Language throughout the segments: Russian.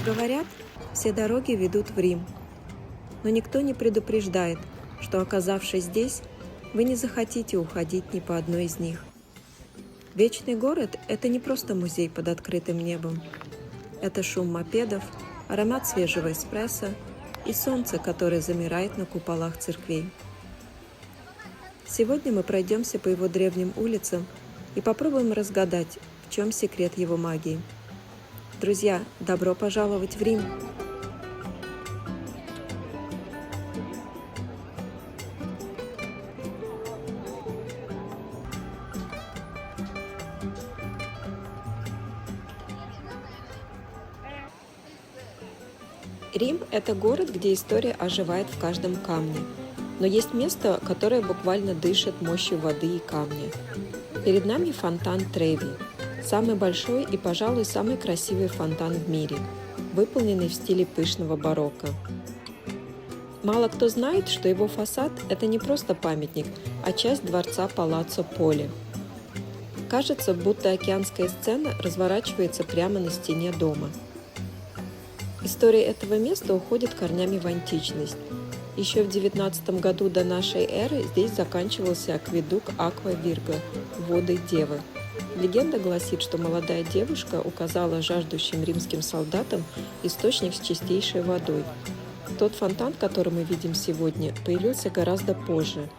Говорят, все дороги ведут в Рим, но никто не предупреждает, что, оказавшись здесь, вы не захотите уходить ни по одной из них. Вечный город – это не просто музей под открытым небом. Это шум мопедов, аромат свежего эспрессо и солнце, которое замирает на куполах церквей. Сегодня мы пройдемся по его древним улицам и попробуем разгадать, в чем секрет его магии. Друзья, добро пожаловать в Рим! Рим – это город, где история оживает в каждом камне. Но есть место, которое буквально дышит мощью воды и камня. Перед нами фонтан Треви. Самый большой и, пожалуй, самый красивый фонтан в мире, выполненный в стиле пышного барокко. Мало кто знает, что его фасад – это не просто памятник, а часть дворца Палаццо Поле. Кажется, будто океанская сцена разворачивается прямо на стене дома. История этого места уходит корнями в античность. Еще в 19 году до нашей эры здесь заканчивался акведук Аква Вирго – воды Девы. Легенда гласит, что молодая девушка указала жаждущим римским солдатам источник с чистейшей водой. Тот фонтан, который мы видим сегодня, появился гораздо позже.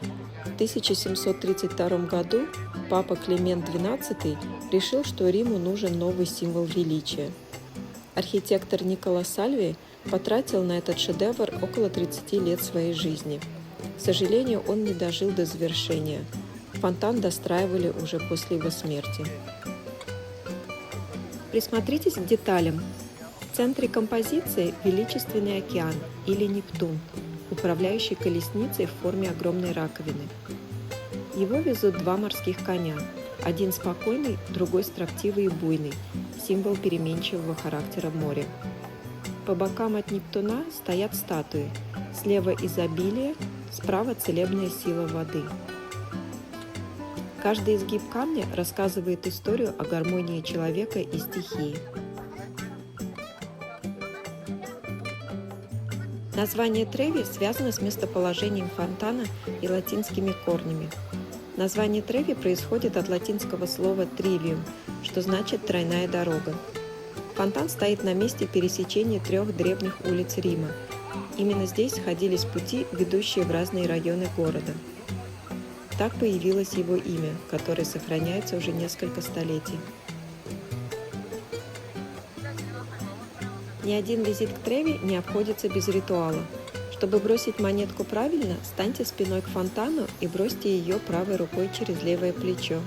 В 1732 году папа Климент XII решил, что Риму нужен новый символ величия. Архитектор Никколо Сальви потратил на этот шедевр около 30 лет своей жизни. К сожалению, он не дожил до завершения. Фонтан достраивали уже после его смерти. Присмотритесь к деталям. В центре композиции величественный океан или Нептун, управляющий колесницей в форме огромной раковины. Его везут два морских коня. Один спокойный, другой строптивый и буйный, символ переменчивого характера моря. По бокам от Нептуна стоят статуи. Слева изобилие, справа целебная сила воды. Каждый изгиб камня рассказывает историю о гармонии человека и стихии. Название Треви связано с местоположением фонтана и латинскими корнями. Название Треви происходит от латинского слова «тривиум», что значит «тройная дорога». Фонтан стоит на месте пересечения трех древних улиц Рима. Именно здесь сходились пути, ведущие в разные районы города. Так появилось его имя, которое сохраняется уже несколько столетий. Ни один визит к Треви не обходится без ритуала. Чтобы бросить монетку правильно, станьте спиной к фонтану и бросьте ее правой рукой через левое плечо.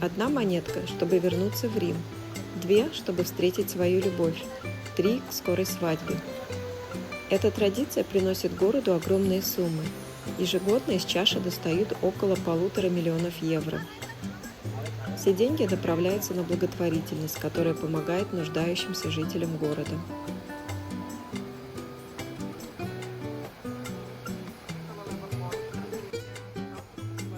Одна монетка, чтобы вернуться в Рим. 2, чтобы встретить свою любовь. 3, к скорой свадьбе. Эта традиция приносит городу огромные суммы. Ежегодно из чаши достают около 1,5 миллиона евро. Все деньги направляются на благотворительность, которая помогает нуждающимся жителям города.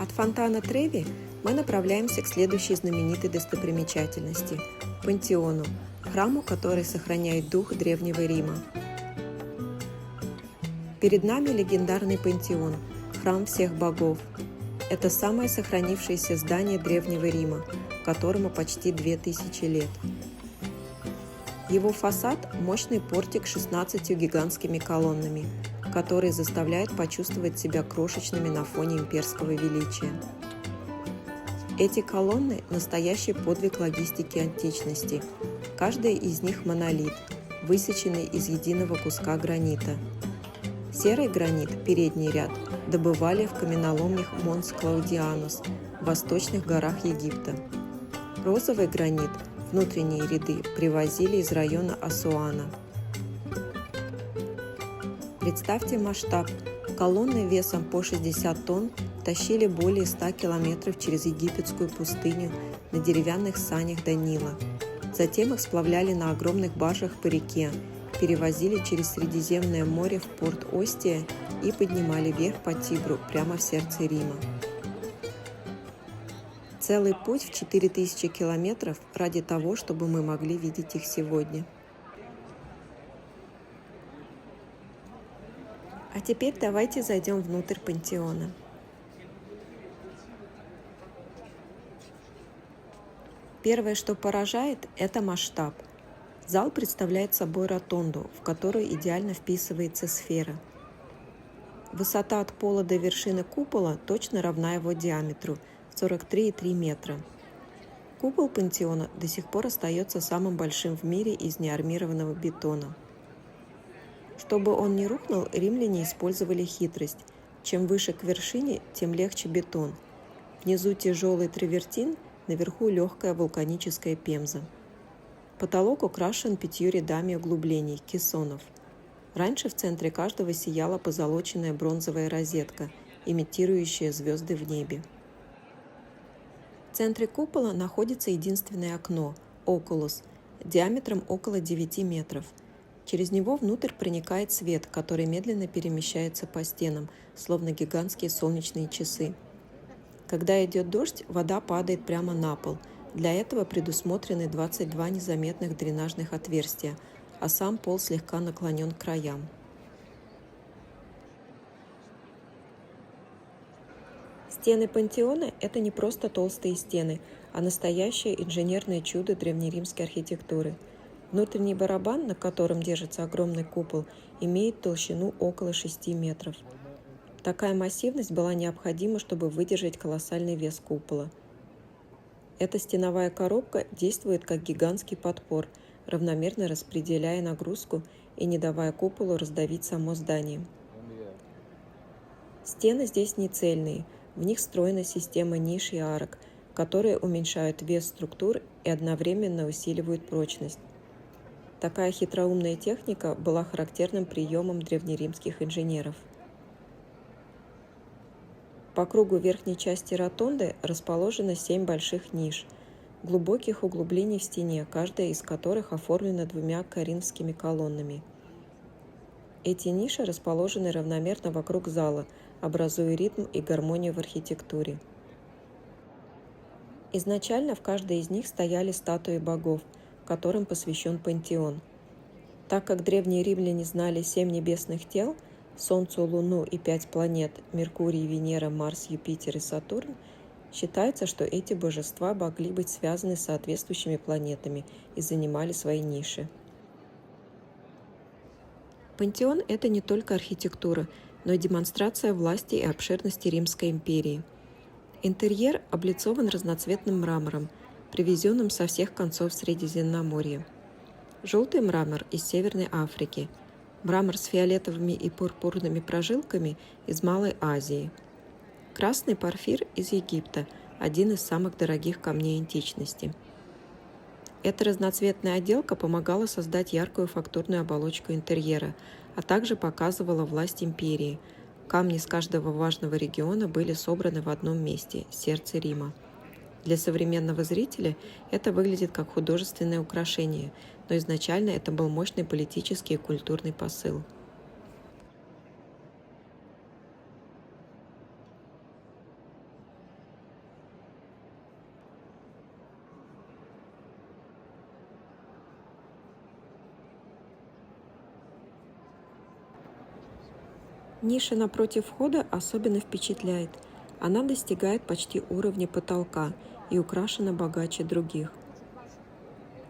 От фонтана Треви мы направляемся к следующей знаменитой достопримечательности – Пантеону, храму, который сохраняет дух Древнего Рима. Перед нами легендарный Пантеон – храм всех богов. Это самое сохранившееся здание Древнего Рима, которому почти 2000 лет. Его фасад – мощный портик с 16 гигантскими колоннами, которые заставляют почувствовать себя крошечными на фоне имперского величия. Эти колонны – настоящий подвиг логистики античности. Каждая из них – монолит, высеченный из единого куска гранита. Серый гранит, передний ряд, добывали в каменоломнях Монс Клаудианус в восточных горах Египта. Розовый гранит, внутренние ряды, привозили из района Асуана. Представьте масштаб. Колонны весом по 60 тонн тащили более 100 километров через египетскую пустыню на деревянных санях до Нила. Затем их сплавляли на огромных баржах по реке, перевозили через Средиземное море в порт Остия и поднимали вверх по Тибру, прямо в сердце Рима. Целый путь в 4000 километров ради того, чтобы мы могли видеть их сегодня. А теперь давайте зайдем внутрь пантеона. Первое, что поражает, это масштаб. Зал представляет собой ротонду, в которую идеально вписывается сфера. Высота от пола до вершины купола точно равна его диаметру – 43,3 метра. Купол пантеона до сих пор остается самым большим в мире из неармированного бетона. Чтобы он не рухнул, римляне использовали хитрость. Чем выше к вершине, тем легче бетон. Внизу тяжелый травертин, наверху легкая вулканическая пемза. Потолок украшен 5 рядами углублений – кессонов. Раньше в центре каждого сияла позолоченная бронзовая розетка, имитирующая звезды в небе. В центре купола находится единственное окно – окулус, диаметром около 9 метров. Через него внутрь проникает свет, который медленно перемещается по стенам, словно гигантские солнечные часы. Когда идет дождь, вода падает прямо на пол. Для этого предусмотрены 22 незаметных дренажных отверстия, а сам пол слегка наклонен к краям. Стены пантеона – это не просто толстые стены, а настоящее инженерное чудо древнеримской архитектуры. Внутренний барабан, на котором держится огромный купол, имеет толщину около 6 метров. Такая массивность была необходима, чтобы выдержать колоссальный вес купола. Эта стеновая коробка действует как гигантский подпор, равномерно распределяя нагрузку и не давая куполу раздавить само здание. Стены здесь не цельные, в них встроена система ниш и арок, которые уменьшают вес структур и одновременно усиливают прочность. Такая хитроумная техника была характерным приемом древнеримских инженеров. По кругу верхней части ротонды расположено 7 больших ниш, глубоких углублений в стене, каждая из которых оформлена 2 коринфскими колоннами. Эти ниши расположены равномерно вокруг зала, образуя ритм и гармонию в архитектуре. Изначально в каждой из них стояли статуи богов, которым посвящен пантеон. Так как древние римляне знали 7 небесных тел – Солнцу, Луну и 5 планет – Меркурий, Венера, Марс, Юпитер и Сатурн – считается, что эти божества могли быть связаны с соответствующими планетами и занимали свои ниши. Пантеон – это не только архитектура, но и демонстрация власти и обширности Римской империи. Интерьер облицован разноцветным мрамором, привезенным со всех концов Средиземноморья. Желтый мрамор из Северной Африки, мрамор с фиолетовыми и пурпурными прожилками из Малой Азии, красный порфир из Египта, один из самых дорогих камней античности. Эта разноцветная отделка помогала создать яркую фактурную оболочку интерьера, а также показывала власть империи. Камни с каждого важного региона были собраны в одном месте – сердце Рима. Для современного зрителя это выглядит как художественное украшение, но изначально это был мощный политический и культурный посыл. Ниша напротив входа особенно впечатляет. Она достигает почти уровня потолка и украшена богаче других.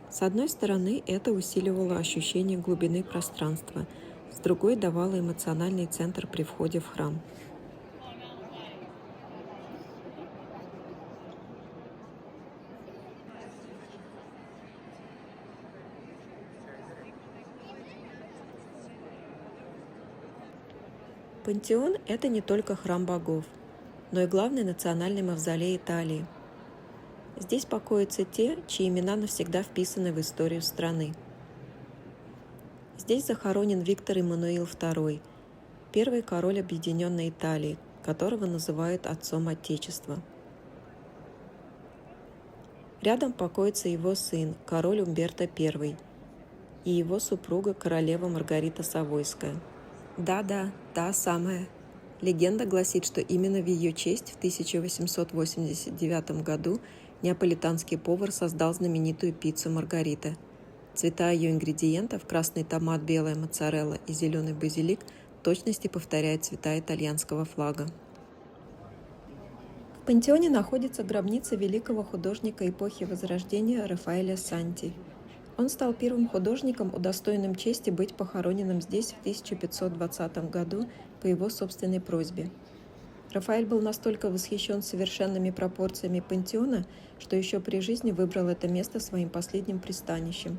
С одной стороны, это усиливало ощущение глубины пространства, с другой давало эмоциональный центр при входе в храм. Пантеон – это не только храм богов, но и главный национальный мавзолей Италии. Здесь покоятся те, чьи имена навсегда вписаны в историю страны. Здесь захоронен Виктор Эммануил II, первый король Объединенной Италии, которого называют отцом Отечества. Рядом покоится его сын, король Умберто I, и его супруга, королева Маргарита Савойская. Да-да, та самая. Легенда гласит, что именно в ее честь в 1889 году неаполитанский повар создал знаменитую пиццу Маргарита. Цвета ее ингредиентов – красный томат, белая моцарелла и зеленый базилик – точности повторяет цвета итальянского флага. В пантеоне находится гробница великого художника эпохи Возрождения Рафаэля Санти. Он стал первым художником, удостоенным чести быть похороненным здесь в 1520 году по его собственной просьбе. Рафаэль был настолько восхищен совершенными пропорциями пантеона, что еще при жизни выбрал это место своим последним пристанищем.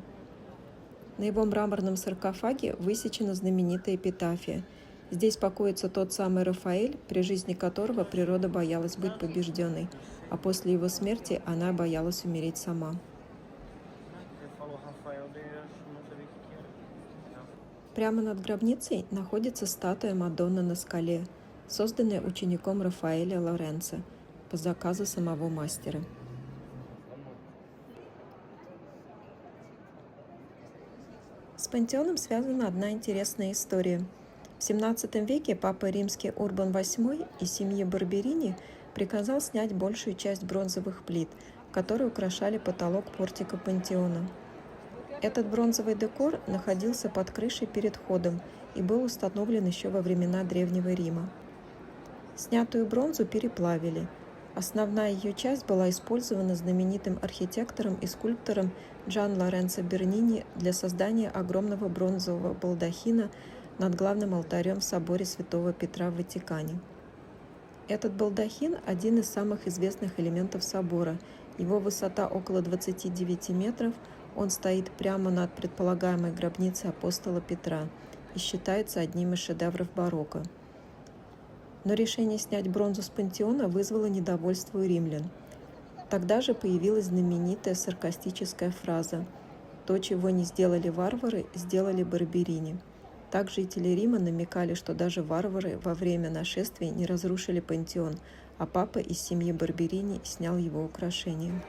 На его мраморном саркофаге высечена знаменитая эпитафия. Здесь покоится тот самый Рафаэль, при жизни которого природа боялась быть побежденной, а после его смерти она боялась умереть сама. Прямо над гробницей находится статуя Мадонны на скале, созданная учеником Рафаэля Лоренцо по заказу самого мастера. С пантеоном связана одна интересная история. В XVII веке папа римский Урбан VIII из семьи Барберини приказал снять большую часть бронзовых плит, которые украшали потолок портика пантеона. Этот бронзовый декор находился под крышей перед входом и был установлен еще во времена Древнего Рима. Снятую бронзу переплавили. Основная ее часть была использована знаменитым архитектором и скульптором Джан Лоренцо Бернини для создания огромного бронзового балдахина над главным алтарем в соборе Святого Петра в Ватикане. Этот балдахин – один из самых известных элементов собора. Его высота около 29 метров, он стоит прямо над предполагаемой гробницей апостола Петра и считается одним из шедевров барокко. Но решение снять бронзу с пантеона вызвало недовольство у римлян. Тогда же появилась знаменитая саркастическая фраза «То, чего не сделали варвары, сделали барберини». Так жители Рима намекали, что даже варвары во время нашествий не разрушили пантеон, а папа из семьи Барберини снял его украшения.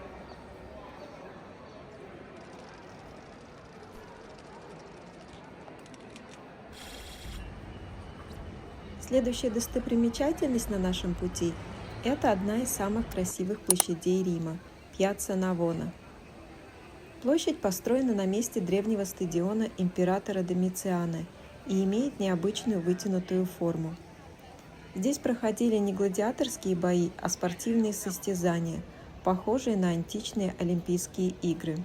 Следующая достопримечательность на нашем пути – это одна из самых красивых площадей Рима – Пьяцца Навона. Площадь построена на месте древнего стадиона императора Домициана и имеет необычную вытянутую форму. Здесь проходили не гладиаторские бои, а спортивные состязания, похожие на античные Олимпийские игры.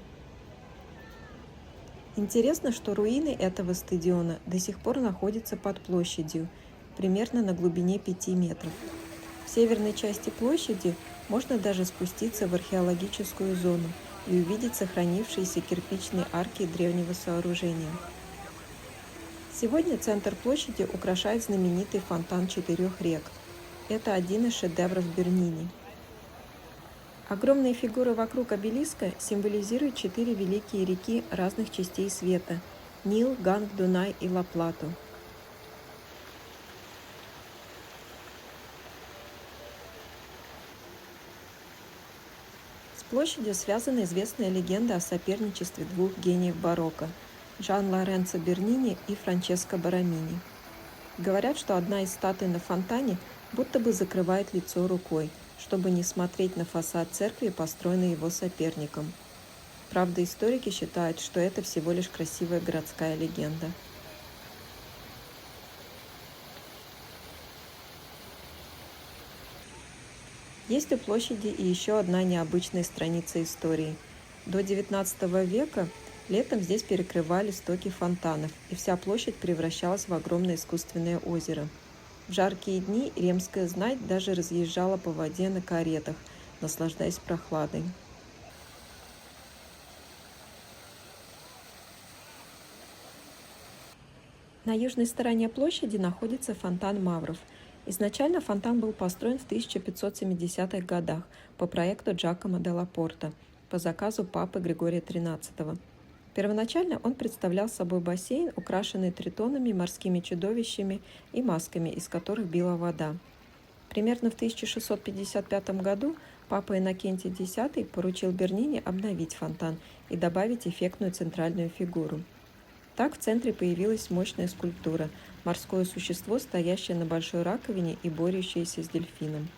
Интересно, что руины этого стадиона до сих пор находятся под площадью, примерно на глубине 5 метров. В северной части площади можно даже спуститься в археологическую зону и увидеть сохранившиеся кирпичные арки древнего сооружения. Сегодня центр площади украшает знаменитый фонтан 4 рек. Это один из шедевров Бернини. Огромные фигуры вокруг обелиска символизируют 4 великие реки разных частей света – Нил, Ганг, Дунай и Ла-Плату. С площадью связана известная легенда о соперничестве двух гениев барокко – Джан Лоренцо Бернини и Франческо Боромини. Говорят, что одна из статуй на фонтане будто бы закрывает лицо рукой, чтобы не смотреть на фасад церкви, построенный его соперником. Правда, историки считают, что это всего лишь красивая городская легенда. Есть у площади и еще одна необычная страница истории. До XIX века летом здесь перекрывали стоки фонтанов, и вся площадь превращалась в огромное искусственное озеро. В жаркие дни римская знать даже разъезжала по воде на каретах, наслаждаясь прохладой. На южной стороне площади находится фонтан Мавров. Изначально фонтан был построен в 1570-х годах по проекту Джакомо делла Порта по заказу папы Григория XIII. Первоначально он представлял собой бассейн, украшенный тритонами, морскими чудовищами и масками, из которых била вода. Примерно в 1655 году папа Иннокентий X поручил Бернини обновить фонтан и добавить эффектную центральную фигуру. Так в центре появилась мощная скульптура – морское существо, стоящее на большой раковине и борющееся с дельфином.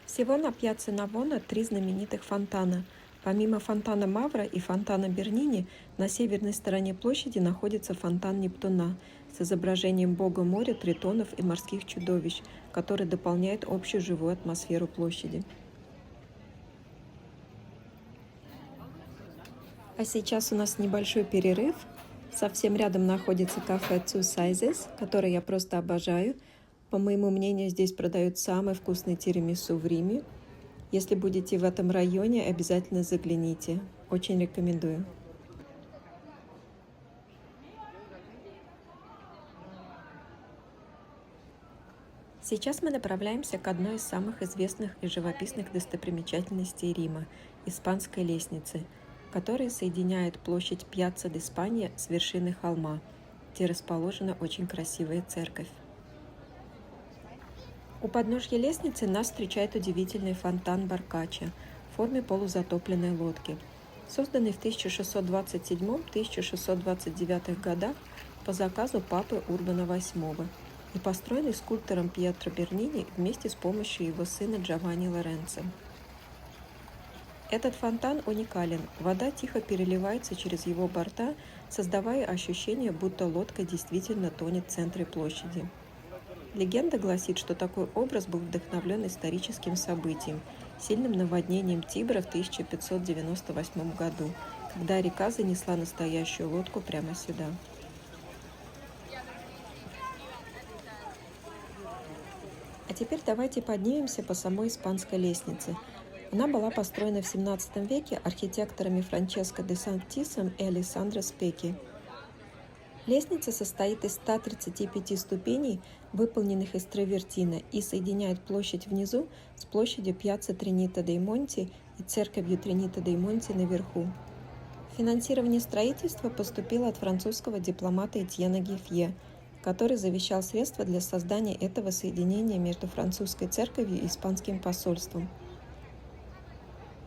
Всего на Пьяцца Навона 3 знаменитых фонтана. Помимо фонтана Мавра и фонтана Бернини, на северной стороне площади находится фонтан Нептуна, с изображением бога моря, тритонов и морских чудовищ, который дополняет общую живую атмосферу площади. А сейчас у нас небольшой перерыв. Совсем рядом находится кафе Two Sizes, которое я просто обожаю. По моему мнению, здесь продают самый вкусный тирамису в Риме. Если будете в этом районе, обязательно загляните. Очень рекомендую. Сейчас мы направляемся к одной из самых известных и живописных достопримечательностей Рима – Испанской лестнице, которая соединяет площадь Пьяцца д' Испания с вершиной холма, где расположена очень красивая церковь. У подножья лестницы нас встречает удивительный фонтан Баркаччо в форме полузатопленной лодки, созданный в 1627-1629 годах по заказу папы Урбана VIII и построенный скульптором Пьетро Бернини вместе с помощью его сына Джованни Лоренцо. Этот фонтан уникален, вода тихо переливается через его борта, создавая ощущение, будто лодка действительно тонет в центре площади. Легенда гласит, что такой образ был вдохновлен историческим событием – сильным наводнением Тибра в 1598 году, когда река занесла настоящую лодку прямо сюда. А теперь давайте поднимемся по самой Испанской лестнице. Она была построена в XVII веке архитекторами Франческо де Сантиссом и Алессандро Спеки. Лестница состоит из 135 ступеней, выполненных из травертина, и соединяет площадь внизу с площадью Пьяцца Тринита дей Монти и церковью Тринита дей Монти наверху. Финансирование строительства поступило от французского дипломата Этьена Гиффье, который завещал средства для создания этого соединения между французской церковью и испанским посольством.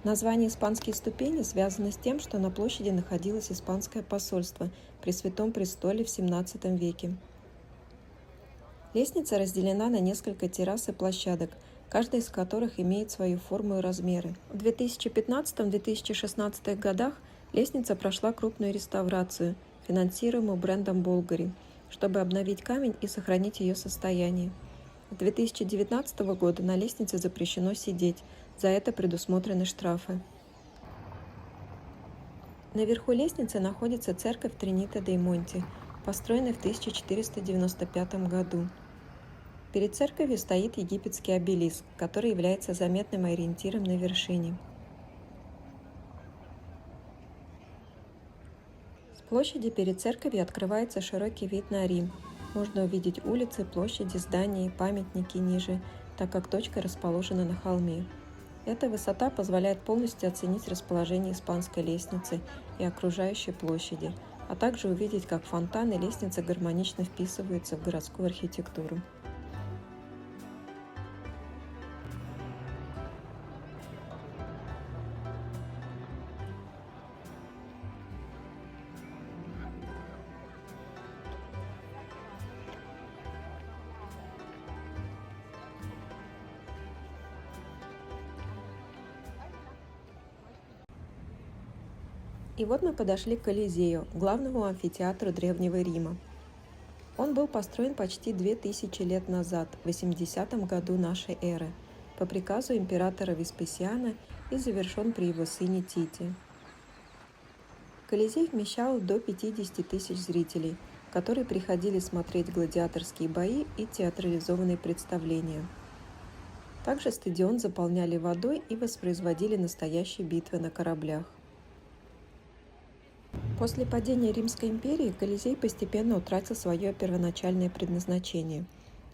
Название «Испанские ступени» связано с тем, что на площади находилось испанское посольство при Святом Престоле в XVII веке. Лестница разделена на несколько террас и площадок, каждая из которых имеет свою форму и размеры. В 2015-2016 годах лестница прошла крупную реставрацию, финансируемую брендом Bulgari, чтобы обновить камень и сохранить ее состояние. С 2019 года на лестнице запрещено сидеть, за это предусмотрены штрафы. Наверху лестницы находится церковь Тринита дей Монти, построенная в 1495 году. Перед церковью стоит египетский обелиск, который является заметным ориентиром на вершине. С площади перед церковью открывается широкий вид на Рим. Можно увидеть улицы, площади, здания и памятники ниже, так как точка расположена на холме. Эта высота позволяет полностью оценить расположение Испанской лестницы и окружающей площади, а также увидеть, как фонтан и лестница гармонично вписываются в городскую архитектуру. И вот мы подошли к Колизею, главному амфитеатру Древнего Рима. Он был построен почти 2000 лет назад, в 80 году нашей эры, по приказу императора Веспасиана и завершен при его сыне Тите. Колизей вмещал до 50 тысяч зрителей, которые приходили смотреть гладиаторские бои и театрализованные представления. Также стадион заполняли водой и воспроизводили настоящие битвы на кораблях. После падения Римской империи Колизей постепенно утратил свое первоначальное предназначение.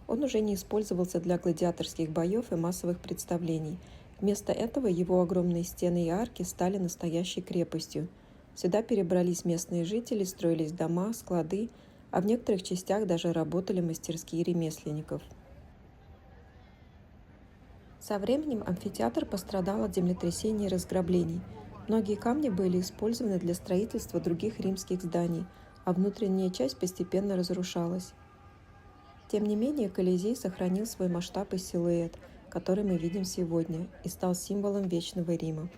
Он уже не использовался для гладиаторских боев и массовых представлений. Вместо этого его огромные стены и арки стали настоящей крепостью. Сюда перебрались местные жители, строились дома, склады, а в некоторых частях даже работали мастерские ремесленников. Со временем амфитеатр пострадал от землетрясений и разграблений. Многие камни были использованы для строительства других римских зданий, а внутренняя часть постепенно разрушалась. Тем не менее, Колизей сохранил свой масштаб и силуэт, который мы видим сегодня, и стал символом Вечного Рима.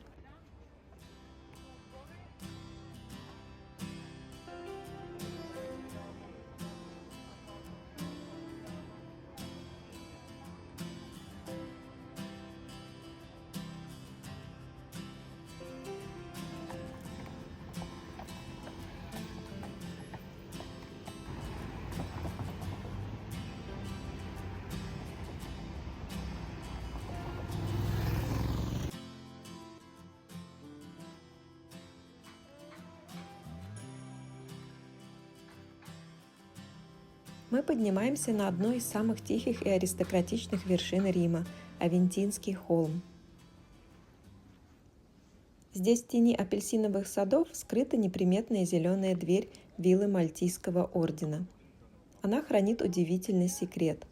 Мы поднимаемся на одну из самых тихих и аристократичных вершин Рима – Авентинский холм. Здесь в тени апельсиновых садов скрыта неприметная зеленая дверь виллы Мальтийского ордена. Она хранит удивительный секрет.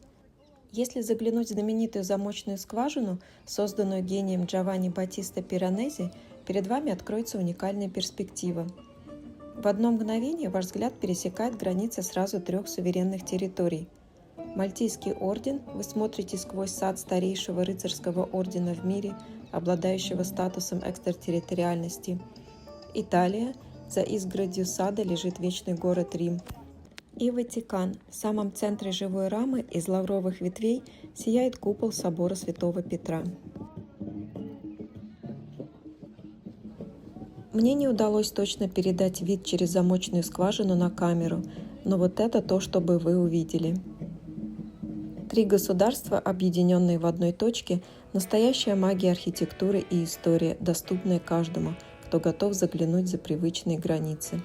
Если заглянуть в знаменитую замочную скважину, созданную гением Джованни Баттиста Пиранези, перед вами откроется уникальная перспектива. В одно мгновение ваш взгляд пересекает границы сразу 3 суверенных территорий. Мальтийский орден, вы смотрите сквозь сад старейшего рыцарского ордена в мире, обладающего статусом экстерриториальности. Италия, за изгородью сада лежит вечный город Рим. И Ватикан, в самом центре живой рамы из лавровых ветвей сияет купол собора Святого Петра. Мне не удалось точно передать вид через замочную скважину на камеру, но вот это то, что бы вы увидели. 3 государства, объединенные в одной точке, настоящая магия архитектуры и истории, доступная каждому, кто готов заглянуть за привычные границы.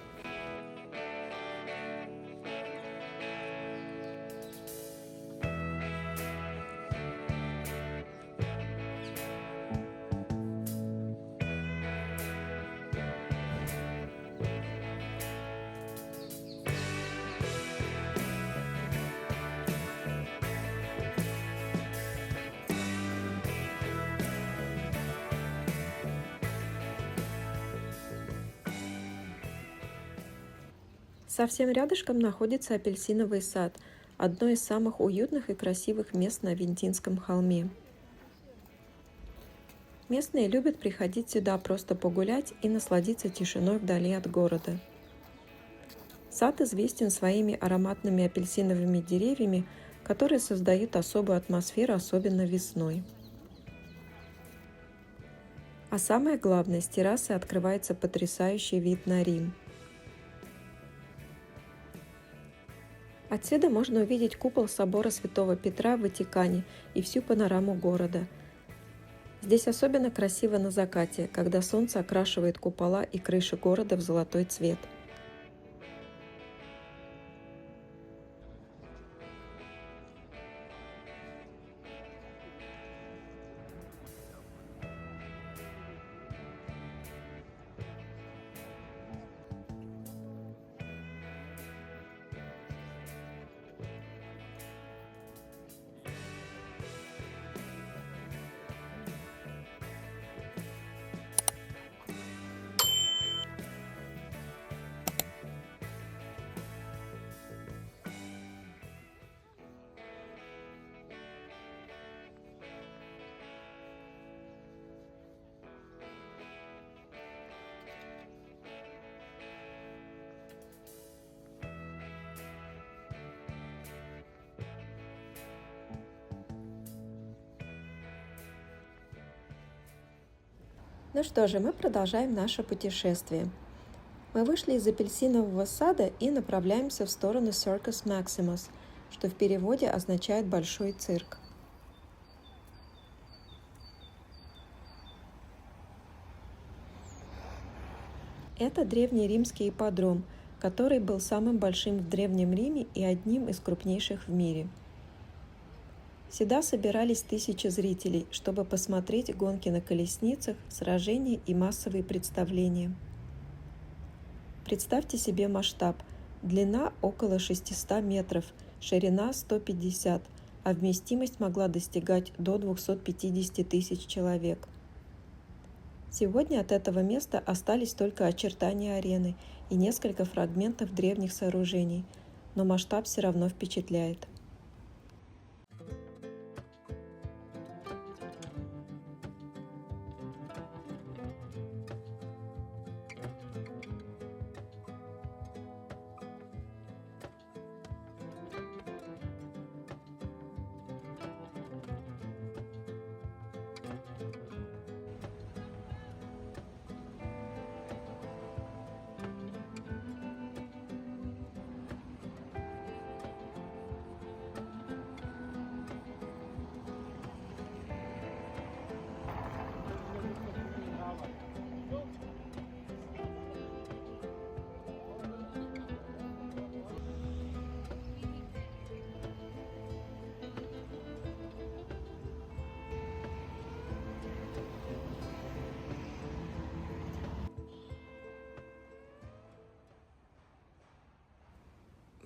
Совсем рядышком находится апельсиновый сад, одно из самых уютных и красивых мест на Авентинском холме. Местные любят приходить сюда просто погулять и насладиться тишиной вдали от города. Сад известен своими ароматными апельсиновыми деревьями, которые создают особую атмосферу, особенно весной. А самое главное, с террасы открывается потрясающий вид на Рим. Отсюда можно увидеть купол собора Святого Петра в Ватикане и всю панораму города. Здесь особенно красиво на закате, когда солнце окрашивает купола и крыши города в золотой цвет. Ну что же, мы продолжаем наше путешествие. Мы вышли из апельсинового сада и направляемся в сторону Circus Maximus, что в переводе означает «большой цирк». Это древний римский ипподром, который был самым большим в Древнем Риме и одним из крупнейших в мире. Сюда собирались тысячи зрителей, чтобы посмотреть гонки на колесницах, сражения и массовые представления. Представьте себе масштаб. Длина около 600 метров, ширина 150, а вместимость могла достигать до 250 тысяч человек. Сегодня от этого места остались только очертания арены и несколько фрагментов древних сооружений, но масштаб все равно впечатляет.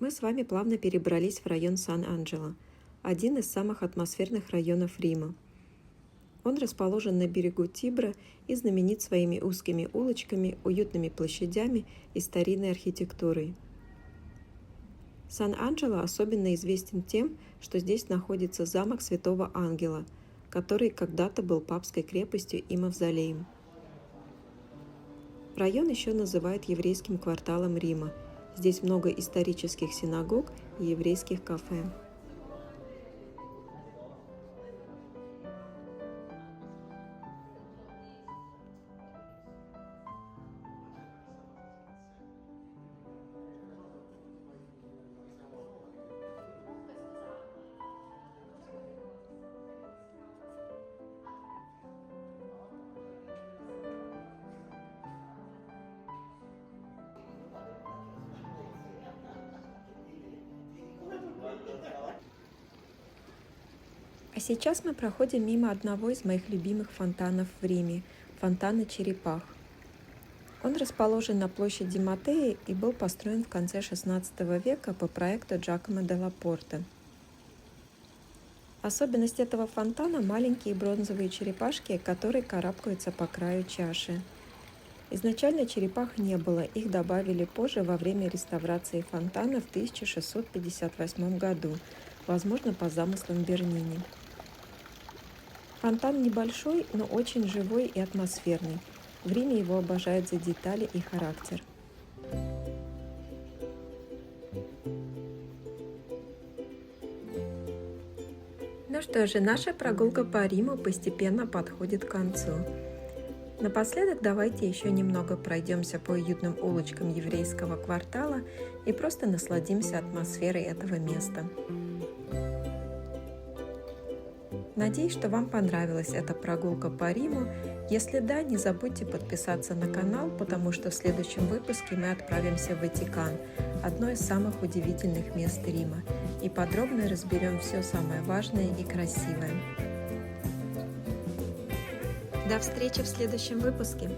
мы с вами плавно перебрались в район Сан-Анджело, один из самых атмосферных районов Рима. Он расположен на берегу Тибра и знаменит своими узкими улочками, уютными площадями и старинной архитектурой. Сан-Анджело особенно известен тем, что здесь находится замок Святого Ангела, который когда-то был папской крепостью и мавзолеем. Район еще называют еврейским кварталом Рима. Здесь много исторических синагог и еврейских кафе. А сейчас мы проходим мимо одного из моих любимых фонтанов в Риме – фонтана Черепах. Он расположен на площади Матеи и был построен в конце XVI века по проекту Джакомо делла Порта. Особенность этого фонтана – маленькие бронзовые черепашки, которые карабкаются по краю чаши. Изначально черепах не было, их добавили позже во время реставрации фонтана в 1658 году, возможно, по замыслам Бернини. Фонтан небольшой, но очень живой и атмосферный. В Риме его обожают за детали и характер. Ну что же, наша прогулка по Риму постепенно подходит к концу. Напоследок давайте еще немного пройдемся по уютным улочкам еврейского квартала и просто насладимся атмосферой этого места. Надеюсь, что вам понравилась эта прогулка по Риму. Если да, не забудьте подписаться на канал, потому что в следующем выпуске мы отправимся в Ватикан, одно из самых удивительных мест Рима, и подробно разберем все самое важное и красивое. До встречи в следующем выпуске!